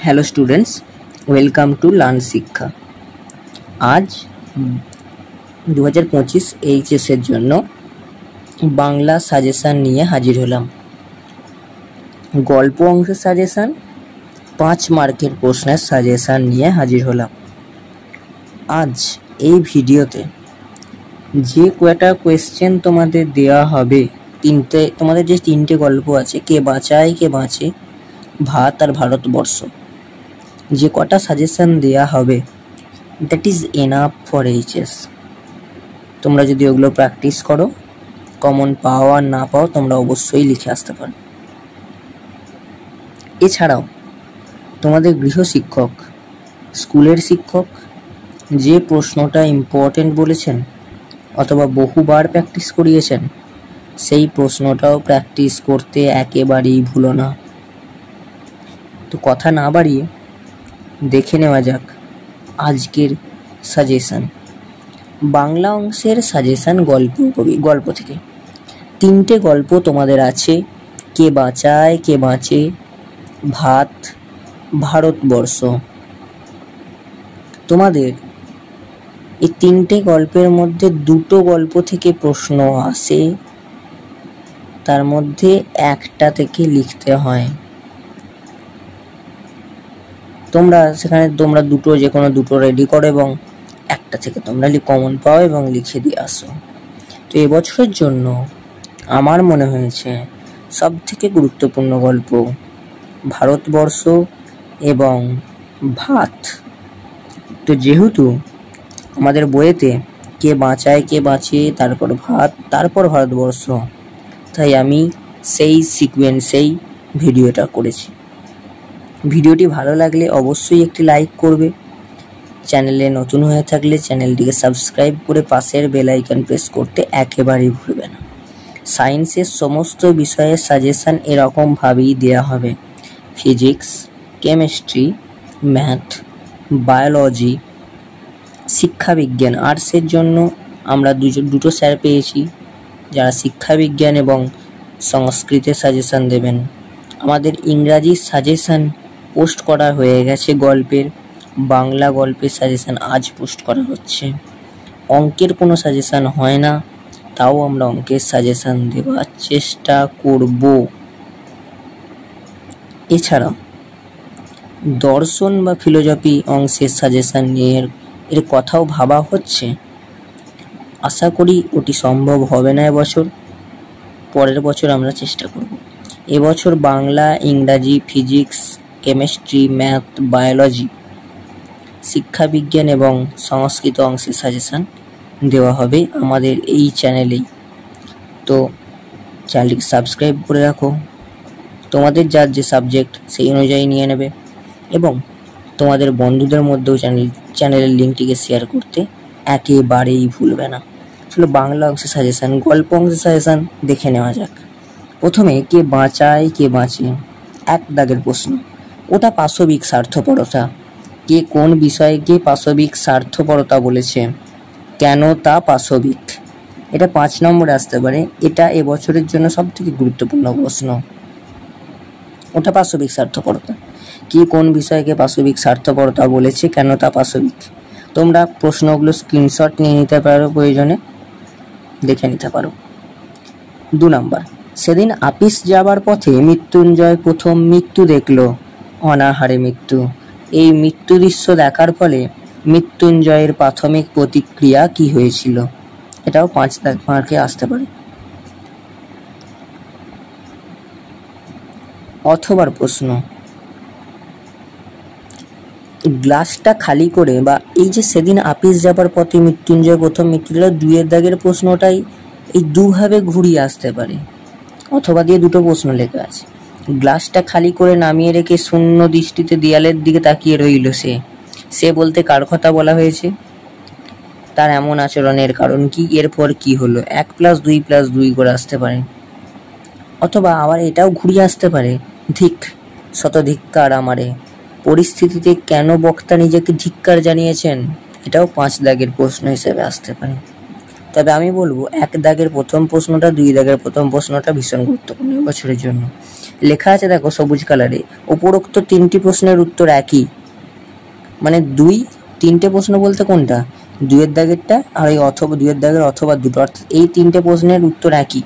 Hello students, welcome to learn শিক্ষা। আজ 2025 এইচএসের জন্য বাংলা সাজেশান নিয়ে হাজির হলাম। গল্প অংশের সাজেশান, 5 মার্কের প্রশ্নের সাজেশান নিয়ে হাজির হলাম। আজ এই ভিডিওতে যে কয়টা কোয়েশ্চেন তোমাদের দেওয়া হবে, তোমাদের যে 3টে গল্প আছে, কে বাঁচায় কে বাঁচে, ভাত আর ভারতবর্ষ, যে কটা সাজেশান দেয়া হবে that is enough for HS. তোমরা যদি ওগুলো প্র্যাকটিস করো, কমন পাও আর না পাও তোমরা অবশ্যই লিখে আসতে পারো। এছাড়াও তোমাদের গৃহশিক্ষক, স্কুলের শিক্ষক যে প্রশ্নটা ইম্পর্টেন্ট বলেছেন অথবা বহুবার প্র্যাকটিস করিয়েছেন, সেই প্রশ্নটাও প্র্যাকটিস করতে একেবারেই ভুলো না। তো কথা না বাড়িয়ে দেখে নেওয়া যাক আজকের সাজেশান। বাংলা অংশের সাজেশান গল্প থেকে 3টে গল্প তোমাদের আছে, কে বাঁচায় কে বাঁচে, ভাত, ভারতবর্ষ। তোমাদের এই 3টে গল্পের মধ্যে 2টো গল্প থেকে প্রশ্ন আসে, তার মধ্যে একটা থেকে লিখতে হয়। তোমরা যে কোনো দুটো রেডি করো এবং একটা থেকে তোমরা কমন পাও এবং লিখে দিয়ে আসো। তো এবছরের জন্য আমার মনে হয়েছে সব থেকে গুরুত্বপূর্ণ গল্প ভারতবর্ষ এবং ভাত। তো যেহেতু আমাদের বইয়েতে কে বাঁচায় কে বাঁচে, তারপর ভাত, তারপর ভারতবর্ষ, তাই আমি সেই সিকোয়েন্সেই ভিডিওটা করেছি। ভিডিওটি ভালো লাগলে অবশ্যই একটি লাইক করবে। চ্যানেলে নতুন হয়ে থাকলে চ্যানেলটিকে সাবস্ক্রাইব করে পাশের বেল আইকন প্রেস করতে একেবারেই ভুলবে না। সায়েন্সের সমস্ত বিষয়ের সাজেশান এরকমভাবেই দেওয়া হবে। ফিজিক্স, কেমিস্ট্রি, ম্যাথ, বায়োলজি, শিক্ষাবিজ্ঞান, আর্টসের জন্য আমরা দুটো স্যার পেয়েছি যারা শিক্ষাবিজ্ঞান এবং সংস্কৃতের সাজেশান দেবেন। আমাদের ইংরাজির সাজেশান পোস্ট করা হয়ে গেছে গল্পের, বাংলা গল্পের সাজেশান আজ পোস্ট করা হচ্ছে। অঙ্কের কোনো সাজেশান হয় না, তাও আমরা অঙ্কের সাজেশান দেওয়ার চেষ্টা করব। এছাড়া দর্শন বা ফিলোজফি অংশের সাজেশান নিয়ে এর কথাও ভাবা হচ্ছে। আশা করি ওটি সম্ভব হবে না এবছর, পরের বছর আমরা চেষ্টা করব। এবছর বাংলা, ইংরাজি, ফিজিক্স, কেমিস্ট্রি, ম্যাথ, বায়োলজি, শিক্ষাবিজ্ঞান এবং সংস্কৃত অংশের সাজেশান দেওয়া হবে আমাদের এই চ্যানেলেই। তো চ্যানেলটিকে সাবস্ক্রাইব করে রাখো। তোমাদের যার যে সাবজেক্ট সেই অনুযায়ী নিয়ে নেবে এবং তোমাদের বন্ধুদের মধ্যেও চ্যানেলের লিঙ্কটিকে শেয়ার করতে একেবারেই ভুলবে না। চলো বাংলা অংশের সাজেশান, গল্প অংশের সাজেশান দেখে নেওয়া যাক। প্রথমে কে বাঁচায় কে বাঁচে, 1 দাগের প্রশ্ন। ওটা পাশবিক স্বার্থপরতা। কে কোন বিষয়কে পাশবিক স্বার্থপরতা বলেছে, কেন তা পাশবিক? এটা 5 নম্বরে আসতে পারে। এটা এবছরের জন্য সবথেকে গুরুত্বপূর্ণ প্রশ্ন। ওটা পাশবিক স্বার্থপরতা। কে কোন বিষয়কে পাশবিক স্বার্থপরতা বলেছে, কেন তা পাশবিক? তোমরা প্রশ্নগুলো স্ক্রিনশট নিয়ে নিতে পারো, প্রয়োজনে দেখে নিতে পারো। 2 নম্বর, সেদিন আপিস যাবার পথে মৃত্যুঞ্জয় প্রথম মৃত্যু দেখল, অনাহারে মৃত্যু। এই মৃত্যু দৃশ্য দেখার ফলে মৃত্যুঞ্জয়ের প্রাথমিক প্রতিক্রিয়া কি হয়েছিল? এটাও 5 মার্কে আসতে পারে। অথবার প্রশ্ন, গ্লাসটা খালি করে, বা এই যে সেদিন আপিস যাবার পথে মৃত্যুঞ্জয় প্রথম মৃত্যু দিল, 2 দাগের প্রশ্নটাই এই দুভাবে ঘুরিয়ে আসতে পারে, অথবা দিয়ে দুটো প্রশ্ন লেখা আছে। গ্লাসটা খালি করে নামিয়ে রেখে শূন্য দৃষ্টিতে দেয়ালের দিকে তাকিয়ে রইল সে বলতে কার কথা বলা হয়েছে? তার এমন আচরণের কারণ কি? এরপর কি হলো? 1 + 2 + 2 করে আসতে পারে। অথবা আবার এটাও ঘুরিয়ে আসতে পারে, ধিক, শতধিক্কার আমারে। পরিস্থিতিতে কেন বক্তা নিজেকে ধিক্কার জানিয়েছেন? এটাও 5 দাগের প্রশ্ন হিসেবে আসতে পারে। তবে আমি বলবো 1 দাগের প্রথম প্রশ্নটা, 2 দাগের প্রথম প্রশ্নটা ভীষণ গুরুত্বপূর্ণ বছরের জন্য। লেখা আছে দেখো সবুজ কালারে, উপরোক্ত 3টি প্রশ্নের উত্তর একই। মানে 3টে প্রশ্ন বলতে কোনটা, 2 দাগেরটা আর এই অথবা 2 দাগের অথবা দুটো, অর্থাৎ এই 3টে প্রশ্নের উত্তর একই।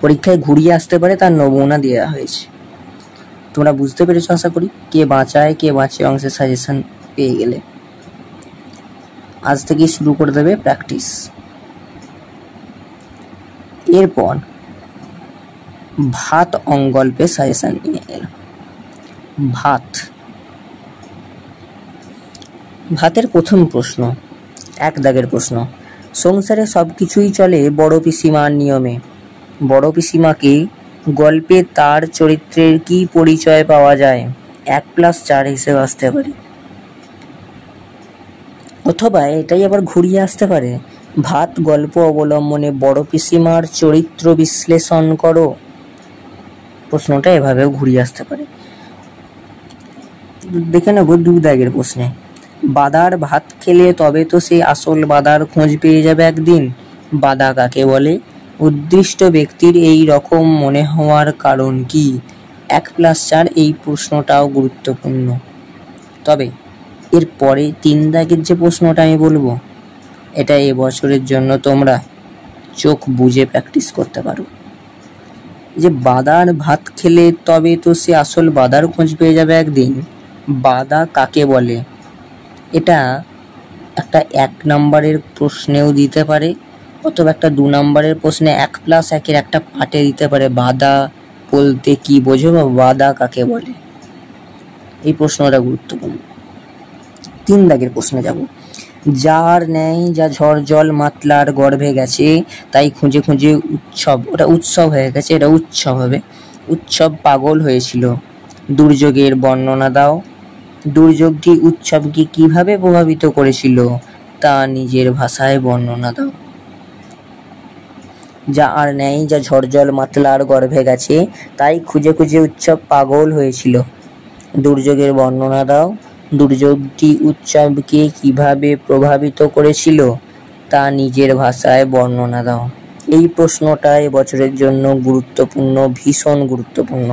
পরীক্ষায় ঘুরিয়ে আসতে পারে, তার নমুনা দেওয়া হয়েছে। তোমরা বুঝতে পেরেছো আশা করি। কে বাঁচায় কে বাঁচে অংশের সাজেশন পেয়ে গেলে আজ থেকে শুরু করে দেবে প্র্যাকটিস। এরপর ভাত অঙ্গল্পের সাজেশন নিয়ে এলাম। ভাতের প্রথম প্রশ্ন, 1 দাগের প্রশ্ন, সংসারে সবকিছুই চলে বড় পিসিমার নিয়মে। বড় পিসিমাকে গল্পে তার চরিত্রের কি পরিচয় পাওয়া যায়? 1+4 হিসেবে আসতে পারে, অথবা এটাই আবার ঘুরিয়ে আসতে পারে, ভাত গল্প অবলম্বনে বড় পিসিমার চরিত্র বিশ্লেষণ করো। প্রশ্নটা এভাবেও ঘুরিয়ে আসতে পারে। দেখে নেব 2 দাগের প্রশ্নে, বাদার ভাত খেলে তবে তো সে আসল বাদার খোঁজ পেয়ে যাবে একদিন। বাদা কাকে বলে? উদ্দিষ্ট ব্যক্তির এই রকম মনে হওয়ার কারণ কি? 1+4 এই প্রশ্নটাও গুরুত্বপূর্ণ। তবে এর পরে 3 দাগের যে প্রশ্নটা আমি বলবো, এটা এবছরের জন্য তোমরা চোখ বুজে প্র্যাকটিস করতে পারো। যে বাদার ভাত খেলে তবে তো সে আসল বাদার খোঁজ পেয়ে যাবে একদিন, বাদা কাকে বলে? এটা একটা 1 নম্বরের প্রশ্নেও দিতে পারে, অথবা একটা 2 নম্বরের প্রশ্নে 1+1 একটা পার্টে দিতে পারে, বাদা বলতে কি বোঝো বা বাদা কাকে বলে। এই প্রশ্নটা গুরুত্বপূর্ণ। 3 দাগের প্রশ্নে যাব, যার ন্যায় যা ঝড় জল মাতলার গর্ভে গেছে তাই খুঁজে খুঁজে উৎসব, ওটা উৎসব হয়ে গেছে, এটা উৎসব হবে, উৎসব পাগল হয়েছিল। দুর্যোগের বর্ণনা দাও। দুর্যোগটি উৎসবকে কিভাবে প্রভাবিত করেছিল তা নিজের ভাষায় বর্ণনা দাও। যা আর নেই যা ঝড় জল মাতলার গর্ভে গেছে তাই খুঁজে খুঁজে উৎসব পাগল হয়েছিল। দুর্যোগের বর্ণনা দাও। দুর্যোগটি উৎসবকে কিভাবে প্রভাবিত করেছিল তা নিজের ভাষায় বর্ণনা দাও। এই প্রশ্নটা এবছরের জন্য গুরুত্বপূর্ণ, ভীষণ গুরুত্বপূর্ণ।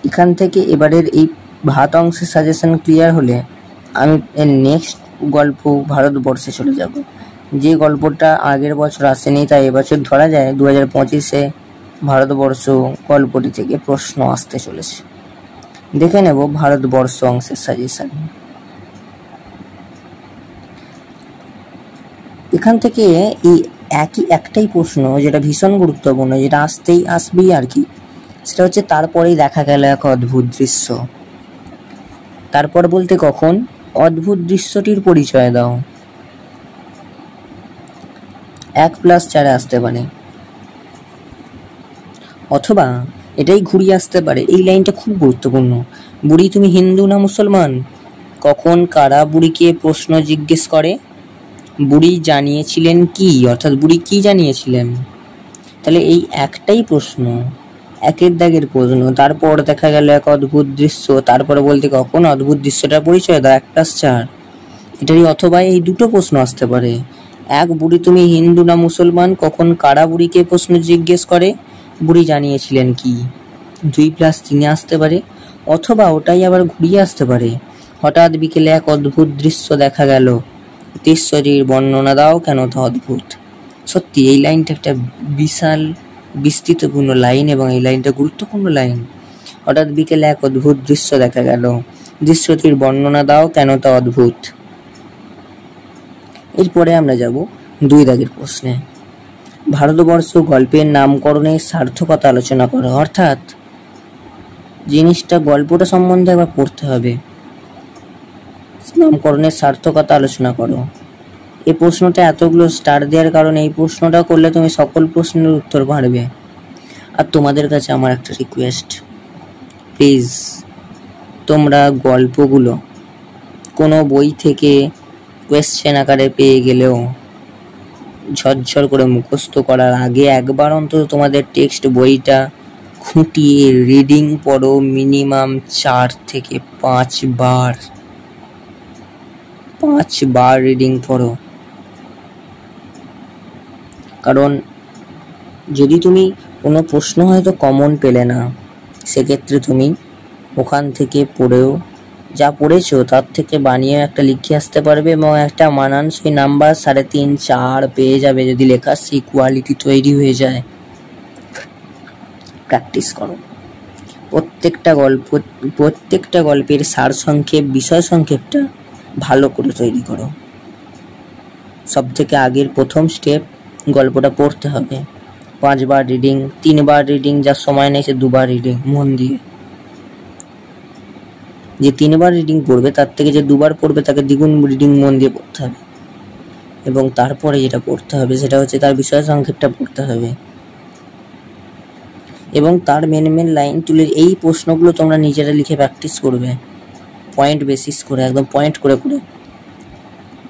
এখান থেকে এবারের এই ভাত অংশের সাজেশন ক্লিয়ার হলে আমি এর নেক্সট গল্প ভারতবর্ষে চলে যাব। যে গল্পটা আগের বছর আসেনি তাই এবছর ধরা যায় 2025-এ ভারতবর্ষ গল্পটি থেকে প্রশ্ন আসতে চলেছে। দেখে নেব ভারতবর্ষ অংশের সাজেশন। এখান থেকে এই একটাই প্রশ্ন যেটা ভীষণ গুরুত্বপূর্ণ, যেটা আসবেই আর কি, সেটা হচ্ছে তারপরেই দেখা গেল এক অদ্ভুত দৃশ্য। তারপর বলতে কখন? অদ্ভুত দৃশ্যটির পরিচয় দাও। 1+4 আসতে পারে, অথবা এটাই ঘুরিয়ে আসতে পারে। এই লাইনটা খুব গুরুত্বপূর্ণ, বুড়ি তুমি হিন্দু না মুসলমান? কখন কারা বুড়িকে প্রশ্ন জিজ্ঞেস করে? বুড়ি জানিয়েছিলেন কি, অর্থাৎ বুড়ি কি জানিয়েছিলেন? তাহলে এই একটাই প্রশ্ন, 1 দাগের প্রশ্ন। তারপর দেখা গেল এক অদ্ভুত দৃশ্য, তারপরে বলতে কখন অদ্ভুত দৃশ্যটার পরিচয় দাও, 1+4। এটারই অথবা এই দুটো প্রশ্ন আসতে পারে, 1 বুড়ি তুমি হিন্দু না মুসলমান, কখন কারা বুড়িকে প্রশ্ন জিজ্ঞেস করে, বুড়ি জানিয়েছিলেন কি। 2+3 আসতে পারে, অথবা ওটাই আবার ঘুরিয়ে আসতে পারে, হঠাৎ বিকেলে এক অদ্ভুত দৃশ্য দেখা গেল, দৃশ্যটির বর্ণনা দাও, কেন তা অদ্ভুত। সত্যি এই লাইনটা একটা বিশাল বিস্তৃতপূর্ণ লাইন এবং এই লাইনটা গুরুত্বপূর্ণ লাইন। হঠাৎ বিকেলে এক অদ্ভুত দৃশ্য দেখা গেল, দৃশ্যটির বর্ণনা দাও, কেন তা অদ্ভুত। এরপরে আমরা যাব 2 দাগের প্রশ্নে, ভারতবর্ষ গল্পের নামকরণের সার্থকতা আলোচনা করো। অর্থাৎ জিনিসটা গল্পটা সম্বন্ধে একবার পড়তে হবে, নামকরণের সার্থকতা আলোচনা করো। এই প্রশ্নটা এতগুলো স্টার দেওয়ার কারণে এই প্রশ্নটা করলে তুমি সকল প্রশ্নের উত্তর পারবে। আর তোমাদের কাছে আমার একটা রিকোয়েস্ট, প্লিজ তোমরা গল্পগুলো কোনো বই থেকে কোয়েশ্চেন আকারে পেয়ে গেলেও ঝরঝর করে মুখস্থ করার আগে একবার অন্তত তোমাদের টেক্সট বইটা খুঁটিয়ে রিডিং পড়ো, মিনিমাম 4 থেকে 5 বার। 5 বার রিডিং পড়ো। কারণ যদি তুমি কোনো প্রশ্ন হয়তো কমন পেলে না, সেক্ষেত্রে তুমি ওখান থেকে পড়েও যা পড়েছো তার থেকে বানিয়ে একটা লিখে আসতে পারবে এবং একটা মানানসই নাম্বার 3.5 4 পেয়ে যাবে যদি লেখার সেই কোয়ালিটি তৈরি হয়ে যায়। প্র্যাকটিস করো। প্রত্যেকটা গল্পের সারসংক্ষেপ, বিষয় সংক্ষেপটা ভালো করে তৈরি করো। সব থেকে আগের প্রথম স্টেপ, গল্পটা পড়তে হবে। 5 বার রিডিং, 3 বার রিডিং, যার সময় নেই সে 2 বার রিডিং মন দিয়ে। যে 3 বার রিডিং পড়বে তার থেকে যে 2 বার পড়বে তাকে দ্বিগুণ রিডিং মন দিয়ে পড়তে হবে। এবং তারপরে যেটা পড়তে হবে সেটা হচ্ছে তার বিষয় সংক্ষেপটা পড়তে হবে এবং তার মেন লাইন তুলে এই প্রশ্নগুলো তোমরা নিজেরা লিখে প্র্যাকটিস করবে, পয়েন্ট বেসিস করে, একদম পয়েন্ট করে করে।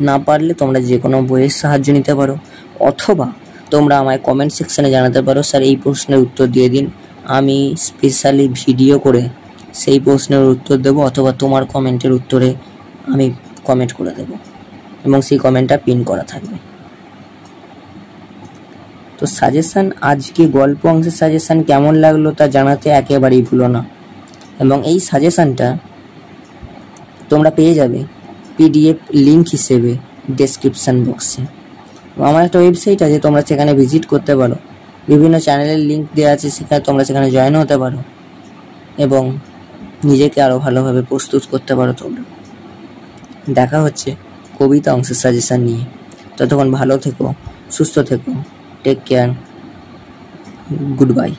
না পারলে তোমরা যে কোনো বইয়ের সাহায্য নিতে পারো, অথবা তোমরা আমায় কমেন্ট সেকশানে জানাতে পারো স্যার এই প্রশ্নের উত্তর দিয়ে দিন, আমি স্পেশালি ভিডিও করে সেই প্রশ্নের উত্তর দেবো, অথবা তোমার কমেন্টের উত্তরে আমি কমেন্ট করে দেবো এবং সেই কমেন্টটা পিন করা থাকবে। তো সাজেশান, আজকে গল্প অংশের সাজেশান কেমন লাগলো তা জানাতে একেবারেই ভুলো না। এবং এই সাজেশানটা তোমরা পেয়ে যাবে পিডিএফ লিঙ্ক হিসেবে ডেসক্রিপশান বক্সে। আমার একটা ওয়েবসাইট আছে, তোমরা সেখানে ভিজিট করতে পারো, বিভিন্ন চ্যানেলের লিঙ্ক দেওয়া আছে, তোমরা সেখানে জয়েন হতে পারো এবং নিজেকে আরও ভালোভাবে প্রস্তুত করতে পারো তোমরা। দেখা হচ্ছে কবিতা অংশের সাজেশান নিয়ে। ততক্ষণ ভালো থেকো, সুস্থ থেকো, টেক কেয়ার, গুড বাই।